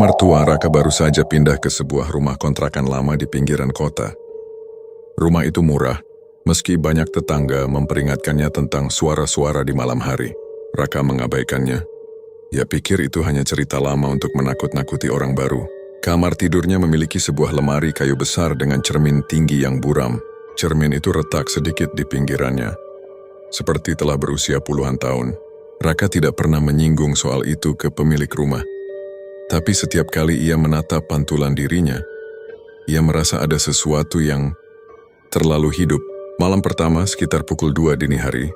kamar tua, Raka baru saja pindah ke sebuah rumah kontrakan lama di pinggiran kota. Rumah itu murah, meski banyak tetangga memperingatkannya tentang suara-suara di malam hari. Raka mengabaikannya. Ia pikir itu hanya cerita lama untuk menakut-nakuti orang baru. Kamar tidurnya memiliki sebuah lemari kayu besar dengan cermin tinggi yang buram. Cermin itu retak sedikit di pinggirannya. Seperti telah berusia puluhan tahun. Raka tidak pernah menyinggung soal itu ke pemilik rumah. Tapi setiap kali ia menatap pantulan dirinya, ia merasa ada sesuatu yang terlalu hidup. Malam pertama sekitar pukul 2 dini hari,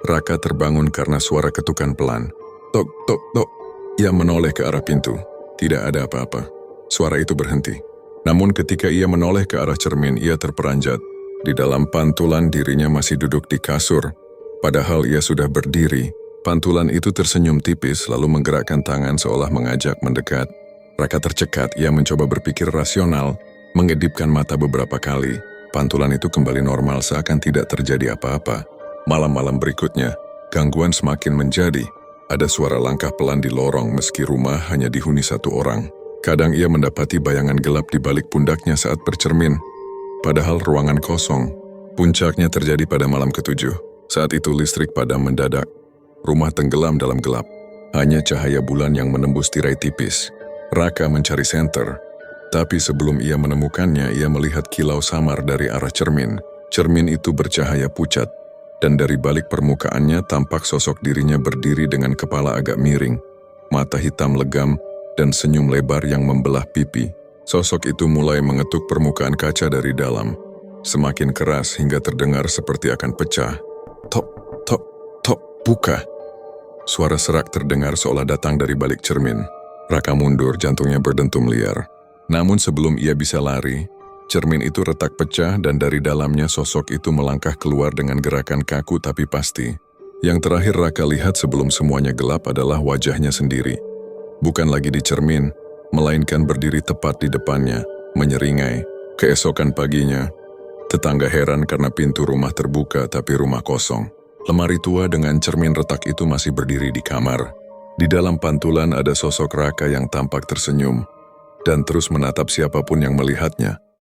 Raka terbangun karena suara ketukan pelan. Tok, tok, tok. Ia menoleh ke arah pintu. Tidak ada apa-apa. Suara itu berhenti. Namun ketika ia menoleh ke arah cermin, ia terperanjat. Di dalam pantulan dirinya masih duduk di kasur. Padahal ia sudah berdiri. Pantulan itu tersenyum tipis lalu menggerakkan tangan seolah mengajak mendekat. Raka tercekat, ia mencoba berpikir rasional, mengedipkan mata beberapa kali. Pantulan itu kembali normal seakan tidak terjadi apa-apa. Malam-malam berikutnya, gangguan semakin menjadi. Ada suara langkah pelan di lorong meski rumah hanya dihuni satu orang. Kadang ia mendapati bayangan gelap di balik pundaknya saat bercermin. Padahal ruangan kosong. Puncaknya terjadi pada malam ke-7. Saat itu listrik padam mendadak. Rumah tenggelam dalam gelap. Hanya cahaya bulan yang menembus tirai tipis. Raka mencari senter. Tapi sebelum ia menemukannya, ia melihat kilau samar dari arah cermin. Cermin itu bercahaya pucat. Dan dari balik permukaannya tampak sosok dirinya berdiri dengan kepala agak miring. Mata hitam legam dan senyum lebar yang membelah pipi. Sosok itu mulai mengetuk permukaan kaca dari dalam. Semakin keras hingga terdengar seperti akan pecah. Tok, tok, tok, buka. Suara serak terdengar seolah datang dari balik cermin. Raka mundur, jantungnya berdentum liar. Namun sebelum ia bisa lari, cermin itu retak pecah dan dari dalamnya sosok itu melangkah keluar dengan gerakan kaku tapi pasti. Yang terakhir Raka lihat sebelum semuanya gelap adalah wajahnya sendiri. Bukan lagi di cermin, melainkan berdiri tepat di depannya, menyeringai. Keesokan paginya, tetangga heran karena pintu rumah terbuka tapi rumah kosong. Lemari tua dengan cermin retak itu masih berdiri di kamar. Di dalam pantulan ada sosok Raka yang tampak tersenyum dan terus menatap siapapun yang melihatnya.